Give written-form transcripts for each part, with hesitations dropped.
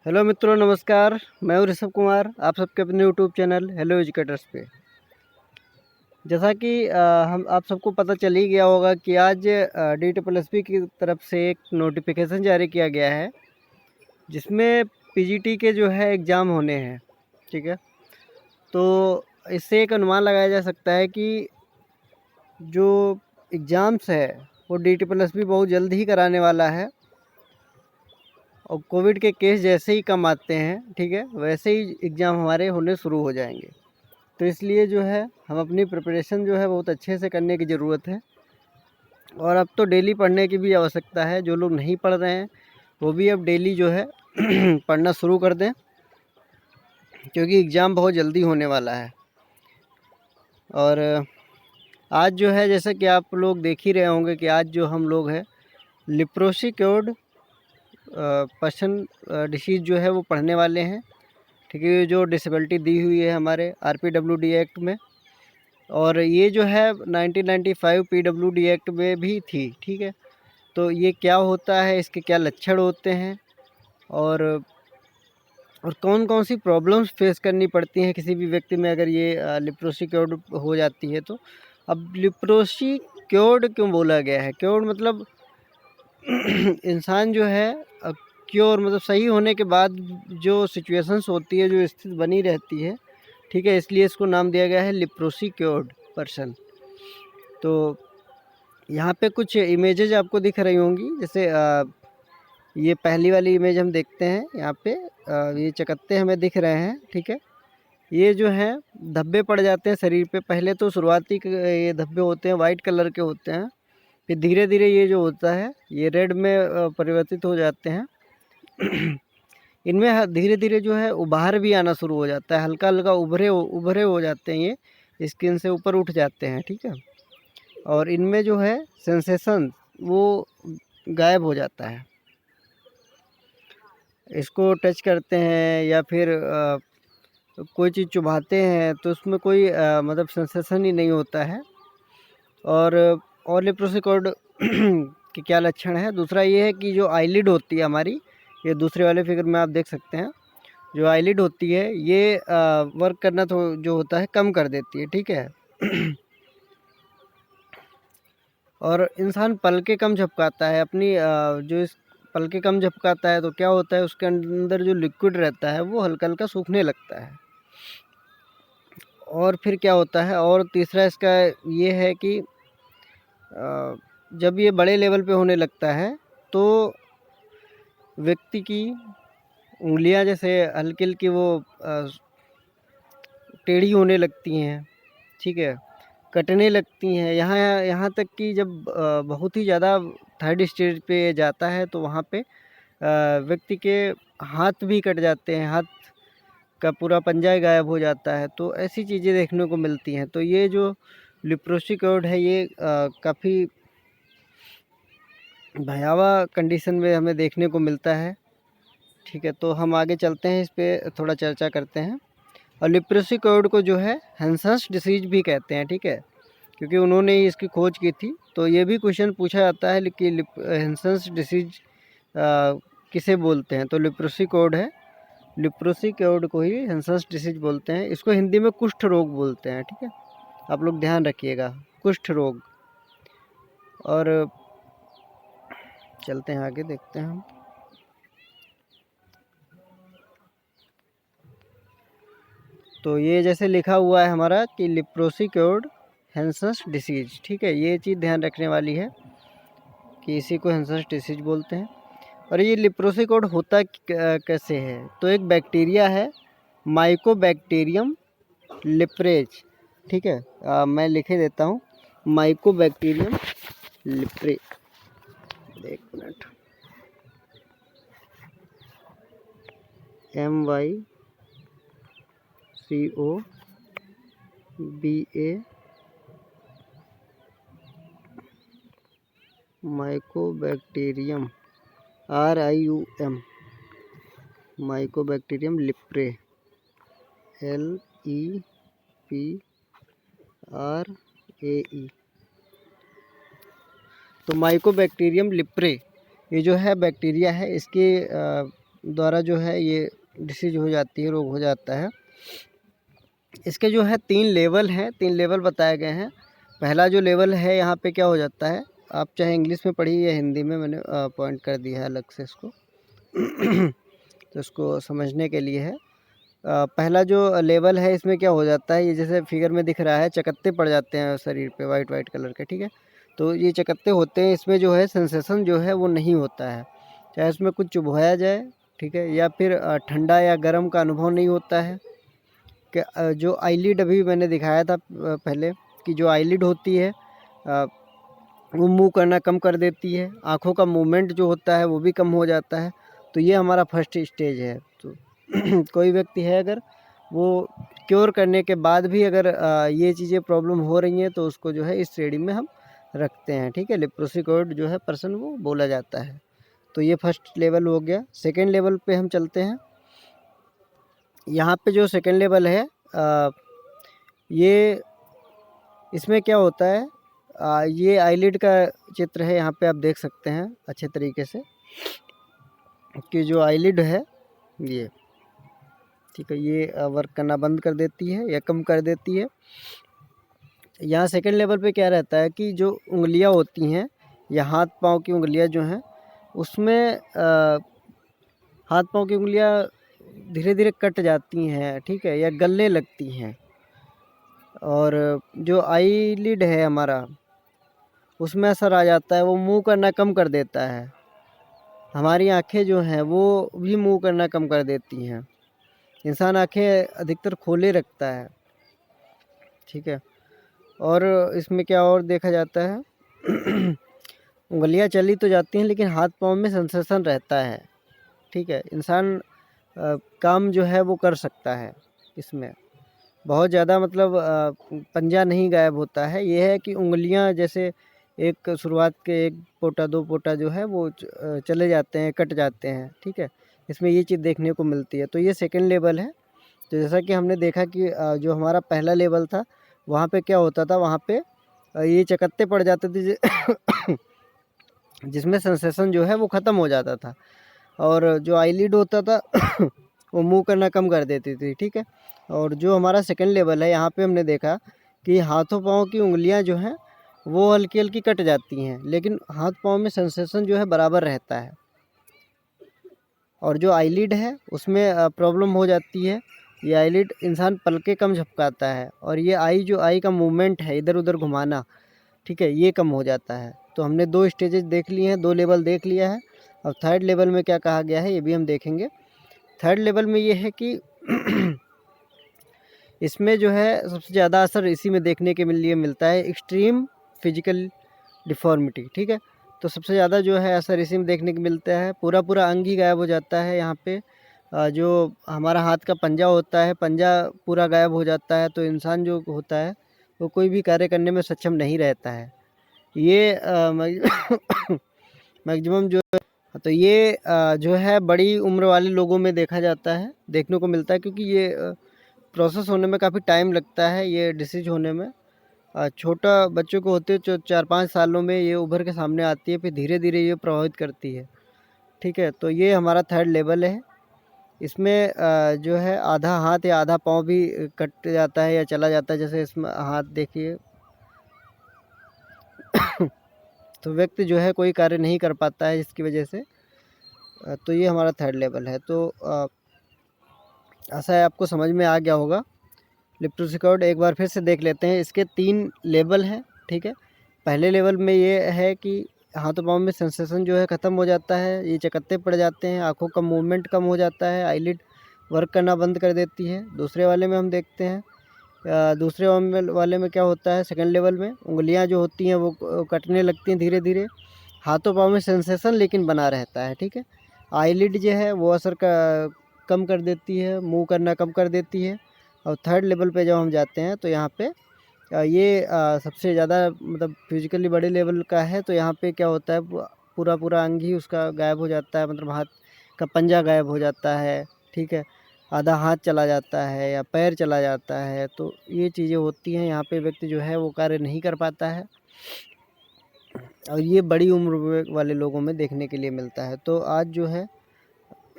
Hello मित्रों, नमस्कार। मैं हूं ऋषभ कुमार, आप सबके अपने यूट्यूब चैनल हेलो एजुकेटर्स पे। जैसा कि हम आप सबको पता चल ही गया होगा कि आज DSSP की तरफ से एक नोटिफिकेशन जारी किया गया है जिसमें पीजीटी के जो है एग्ज़ाम होने हैं। ठीक है, तो इससे एक अनुमान लगाया जा सकता है कि जो एग्ज़ाम्स है वो DSSP बहुत जल्द ही कराने वाला है। और कोविड के केस जैसे ही कम आते हैं, ठीक है, वैसे ही एग्ज़ाम हमारे होने शुरू हो जाएंगे। तो इसलिए जो है हम अपनी प्रिपरेशन जो है बहुत अच्छे से करने की ज़रूरत है। और अब तो डेली पढ़ने की भी आवश्यकता है। जो लोग नहीं पढ़ रहे हैं वो भी अब डेली जो है पढ़ना शुरू कर दें, क्योंकि एग्ज़ाम बहुत जल्दी होने वाला है। और आज जो है, जैसे कि आप लोग देख ही रहे होंगे कि आज जो हम लोग हैं लिप्रोसी क्योर्ड पर्सन डिसीज़ जो है वो पढ़ने वाले हैं। ठीक है, जो डिसेबिलिटी दी हुई है हमारे RPWD एक्ट में, और ये जो है 1995 PWD एक्ट में भी थी। ठीक है, तो ये क्या होता है, इसके क्या लक्षण होते हैं, और कौन कौन सी प्रॉब्लम्स फेस करनी पड़ती हैं किसी भी व्यक्ति में अगर ये लिप्रोसी क्योर्ड हो जाती है। तो अब लिप्रोसी क्योर्ड क्यों बोला गया है? क्योर्ड मतलब इंसान जो है क्योर मतलब सही होने के बाद जो सिचुएशंस होती है, जो स्थिति बनी रहती है, ठीक है, इसलिए इसको नाम दिया गया है लिप्रोसी क्योर्ड पर्सन। तो यहाँ पे कुछ इमेजेज आपको दिख रही होंगी। जैसे ये पहली वाली इमेज हम देखते हैं यहाँ पे, ये चकत्ते हमें दिख रहे हैं। ठीक है, ये जो है धब्बे पड़ जाते हैं शरीर पे। पहले तो शुरुआती ये धब्बे होते हैं वाइट कलर के होते हैं, फिर धीरे धीरे ये जो होता है ये रेड में परिवर्तित हो जाते हैं। इनमें धीरे धीरे जो है उभार भी आना शुरू हो जाता है, हल्का हल्का उभरे हो जाते हैं, ये स्किन से ऊपर उठ जाते हैं। ठीक है, और इनमें जो है सेंसेशन वो गायब हो जाता है। इसको टच करते हैं या फिर कोई चीज़ चुभाते हैं तो उसमें कोई मतलब सेंसेशन ही नहीं होता है। और लेप्रोसी क्योर्ड के क्या लक्षण है? दूसरा ये है कि जो आईलिड होती है हमारी, ये दूसरे वाले फिगर में आप देख सकते हैं, जो आईलिड होती है ये वर्क करना तो जो होता है कम कर देती है। ठीक है और इंसान पलके कम झपकाता है अपनी जो इस पलके कम झपकाता है तो क्या होता है, उसके अंदर जो लिक्विड रहता है वो हल्का हल्का सूखने लगता है। और फिर क्या होता है, और तीसरा इसका ये है कि जब ये बड़े लेवल पे होने लगता है तो व्यक्ति की उंगलियां जैसे हल्की हल्की वो टेढ़ी होने लगती हैं। ठीक है, कटने लगती हैं। यहाँ यहाँ तक कि जब बहुत ही ज़्यादा थर्ड स्टेज पे जाता है तो वहाँ पे व्यक्ति के हाथ भी कट जाते हैं, हाथ का पूरा पंजा ही गायब हो जाता है। तो ऐसी चीज़ें देखने को मिलती हैं। तो ये जो लिप्रोसी क्योर्ड है ये काफ़ी भयावह कंडीशन में हमें देखने को मिलता है। ठीक है, तो हम आगे चलते हैं, इस पे थोड़ा चर्चा करते हैं। और लिप्रोसी क्योर्ड को जो है हैंसन्स डिसीज भी कहते हैं। ठीक है, क्योंकि उन्होंने ही इसकी खोज की थी। तो ये भी क्वेश्चन पूछा जाता है कि हैंसन्स डिसीज किसे बोलते हैं? तो लिप्रोसी क्योर्ड है, लिप्रोसी क्योर्ड को ही हैंसन्स डिसीज बोलते हैं। इसको हिंदी में कुष्ठ रोग बोलते हैं। ठीक है, आप लोग ध्यान रखिएगा, कुष्ठ रोग। और चलते हैं आगे, देखते हैं हम। तो ये जैसे लिखा हुआ है हमारा कि लिप्रोसी क्योर्ड हैंसन्स डिसीज। ठीक है, ये चीज़ ध्यान रखने वाली है कि इसी को हैंसन्स डिसीज बोलते हैं। और ये लिप्रोसी क्योर्ड होता कैसे है? तो एक बैक्टीरिया है माइकोबैक्टीरियम लिप्रेज। ठीक है, मैं लिखे देता हूँ, माइकोबैक्टीरियम लिप्रे। एक minute, MYCOBA Mycobacterium RIUM Mycobacterium libre LEPRAE। तो माइकोबैक्टीरियम लिप्रे ये जो है बैक्टीरिया है, इसके द्वारा जो है ये डिसीज हो जाती है, रोग हो जाता है। इसके जो है 3 लेवल हैं, 3 लेवल बताए गए हैं। पहला जो लेवल है यहाँ पे क्या हो जाता है, आप चाहे इंग्लिश में पढ़िए या हिंदी में, मैंने पॉइंट कर दिया है अलग से इसको तो इसको समझने के लिए है। पहला जो लेवल है इसमें क्या हो जाता है, ये जैसे फिगर में दिख रहा है, चकत्ते पड़ जाते हैं शरीर पे वाइट वाइट कलर के, ठीक है। तो ये चकत्ते होते हैं, इसमें जो है सेंसेशन जो है वो नहीं होता है, चाहे इसमें कुछ चुभवाया जाए, ठीक है, या फिर ठंडा या गर्म का अनुभव नहीं होता है। कि जो आईलिड अभी मैंने दिखाया था पहले कि जो आईलिड होती है वो मूव करना कम कर देती है, आँखों का मूवमेंट जो होता है वो भी कम हो जाता है। तो ये हमारा फर्स्ट स्टेज है। तो कोई व्यक्ति है अगर वो क्योर करने के बाद भी अगर ये चीज़ें प्रॉब्लम हो रही हैं तो उसको जो है इस श्रेणी में हम रखते हैं, ठीक है। लेप्रोसिकोइड जो है पर्सन वो बोला जाता है। तो ये फर्स्ट लेवल हो गया। सेकेंड लेवल पे हम चलते हैं। यहाँ पे जो सेकेंड लेवल है ये इसमें क्या होता है, ये आईलिड का चित्र है, यहाँ पे आप देख सकते हैं अच्छे तरीके से कि जो आईलिड है ये, ठीक है, ये वर्क करना बंद कर देती है या कम कर देती है। यहाँ सेकेंड लेवल पे क्या रहता है कि जो उंगलियाँ होती हैं या हाथ पाँव की उंगलियाँ जो हैं उसमें हाथ पाँव की उंगलियाँ धीरे धीरे कट जाती हैं, ठीक है, या गलने लगती हैं। और जो आईलिड है हमारा उसमें असर आ जाता है, वो मूव करना कम कर देता है। हमारी आंखें जो हैं वो भी मूव करना कम कर देती हैं। इंसान आंखें अधिकतर खोले रखता है, ठीक है। और इसमें क्या और देखा जाता है उंगलियां चली तो जाती हैं लेकिन हाथ पाँव में सेंसेशन रहता है, ठीक है। इंसान काम जो है वो कर सकता है, इसमें बहुत ज़्यादा मतलब पंजा नहीं गायब होता है। ये है कि उंगलियां जैसे एक शुरुआत के 1 पोटा 2 पोटा जो है वो चले जाते हैं, कट जाते हैं, ठीक है। इसमें ये चीज़ देखने को मिलती है। तो ये सेकंड लेवल है। तो जैसा कि हमने देखा कि जो हमारा पहला लेवल था वहाँ पे क्या होता था, वहाँ पे ये चकत्ते पड़ जाते थे जिसमें सेंसेशन जो है वो ख़त्म हो जाता था, और जो आईलिड होता था वो मूव करना कम कर देती थी, ठीक है। और जो हमारा सेकंड लेवल है यहाँ पे हमने देखा कि हाथों पाँव की उंगलियाँ जो हैं वो हल्की हल्की कट जाती हैं लेकिन हाथ पाँव में सेंसेशन जो है बराबर रहता है। और जो आईलिड है उसमें प्रॉब्लम हो जाती है। ये आईलिड इंसान पलके कम झपकाता है और ये जो आई का मूवमेंट है इधर उधर घुमाना, ठीक है, ये कम हो जाता है। तो हमने 2 स्टेजेस देख लिए हैं, 2 लेवल देख लिया है। अब थर्ड लेवल में क्या कहा गया है ये भी हम देखेंगे। थर्ड लेवल में ये है कि इसमें जो है सबसे ज़्यादा असर इसी में देखने के लिए मिलता है, एक्सट्रीम फिजिकल डिफॉर्मिटी, ठीक है। तो सबसे ज़्यादा जो है असर इसी में देखने को मिलता है। पूरा पूरा अंग ही गायब हो जाता है। यहाँ पे जो हमारा हाथ का पंजा होता है, पंजा पूरा गायब हो जाता है। तो इंसान जो होता है वो कोई भी कार्य करने में सक्षम नहीं रहता है। ये मैक्सिमम जो तो ये जो है बड़ी उम्र वाले लोगों में देखा जाता है, देखने को मिलता है, क्योंकि ये प्रोसेस होने में काफ़ी टाइम लगता है ये डिसीज होने में। छोटा बच्चों को होते 4-5 सालों में ये उभर के सामने आती है, फिर धीरे धीरे ये प्रभावित करती है, ठीक है। तो ये हमारा थर्ड लेवल है। इसमें जो है आधा हाथ या आधा पाँव भी कट जाता है या चला जाता है। जैसे इसमें हाथ देखिए तो व्यक्ति जो है कोई कार्य नहीं कर पाता है जिसकी वजह से। तो ये हमारा थर्ड लेवल है। तो ऐसा है आपको समझ में आ गया होगा। लेप्रोसिकोइड एक बार फिर से देख लेते हैं। इसके 3 लेवल हैं, ठीक है। पहले लेवल में ये है कि हाथों पाँव में सेंसेशन जो है ख़त्म हो जाता है, ये चकत्ते पड़ जाते हैं, आँखों का मूवमेंट कम हो जाता है, आईलिड वर्क करना बंद कर देती है। दूसरे वाले में हम देखते हैं, दूसरे वाले में क्या होता है, सेकंड लेवल में उंगलियां जो होती हैं वो कटने लगती हैं धीरे धीरे, हाथों पाँव में सेंसेशन लेकिन बना रहता है, ठीक है। आईलिड जो है वो असर का कम कर देती है, मूव करना कम कर देती है। और थर्ड लेवल पे जब हम जाते हैं तो यहाँ पे ये सबसे ज़्यादा मतलब फिजिकली बड़े लेवल का है। तो यहाँ पे क्या होता है, पूरा पूरा अंग ही उसका गायब हो जाता है, मतलब हाथ का पंजा गायब हो जाता है, ठीक है, आधा हाथ चला जाता है या पैर चला जाता है। तो ये चीज़ें होती हैं, यहाँ पे व्यक्ति जो है वो कार्य नहीं कर पाता है, और ये बड़ी उम्र वाले लोगों में देखने के लिए मिलता है। तो आज जो है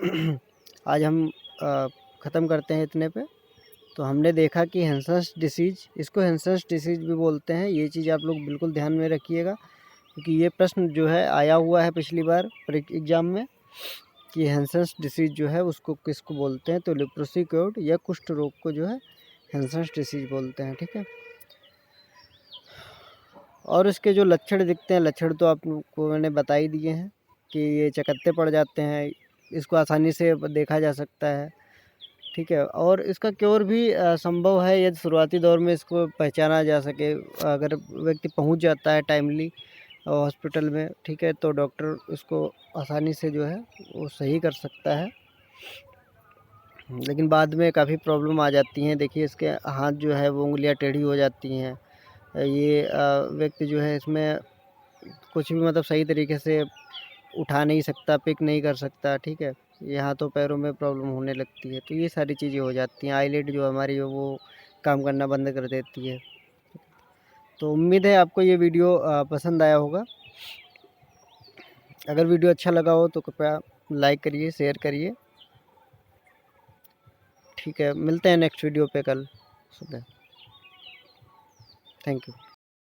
आज हम ख़त्म करते हैं इतने पे। तो हमने देखा कि हैंसन्स डिसीज़, इसको हैंसन्स डिसीज़ भी बोलते हैं। ये चीज़ आप लोग बिल्कुल ध्यान में रखिएगा, क्योंकि ये प्रश्न जो है आया हुआ है पिछली बार एग्ज़ाम में कि हैंसन्स डिसीज़ जो है उसको किसको बोलते हैं। तो लेप्रोसी क्योर्ड या कुष्ठ रोग को जो है हैंसन्स डिसीज़ बोलते हैं, ठीक है। और इसके जो लक्षण दिखते हैं, लक्षण तो आपको मैंने बता ही दिए हैं कि ये चकत्ते पड़ जाते हैं, इसको आसानी से देखा जा सकता है, ठीक है। और इसका क्योर भी संभव है यदि शुरुआती दौर में इसको पहचाना जा सके। अगर व्यक्ति पहुंच जाता है टाइमली हॉस्पिटल में, ठीक है, तो डॉक्टर इसको आसानी से जो है वो सही कर सकता है। लेकिन बाद में काफ़ी प्रॉब्लम आ जाती हैं। देखिए इसके हाथ जो है वो उंगलियां टेढ़ी हो जाती हैं। ये व्यक्ति जो है इसमें कुछ भी मतलब सही तरीके से उठा नहीं सकता, पिक नहीं कर सकता, ठीक है। ये हाथों पैरों में प्रॉब्लम होने लगती है। तो ये सारी चीज़ें हो जाती हैं। आईलिड जो हमारी है वो काम करना बंद कर देती है। तो उम्मीद है आपको ये वीडियो पसंद आया होगा। अगर वीडियो अच्छा लगा हो तो कृपया लाइक करिए, शेयर करिए, ठीक है। मिलते हैं नेक्स्ट वीडियो पे कल सुबह। Thank you.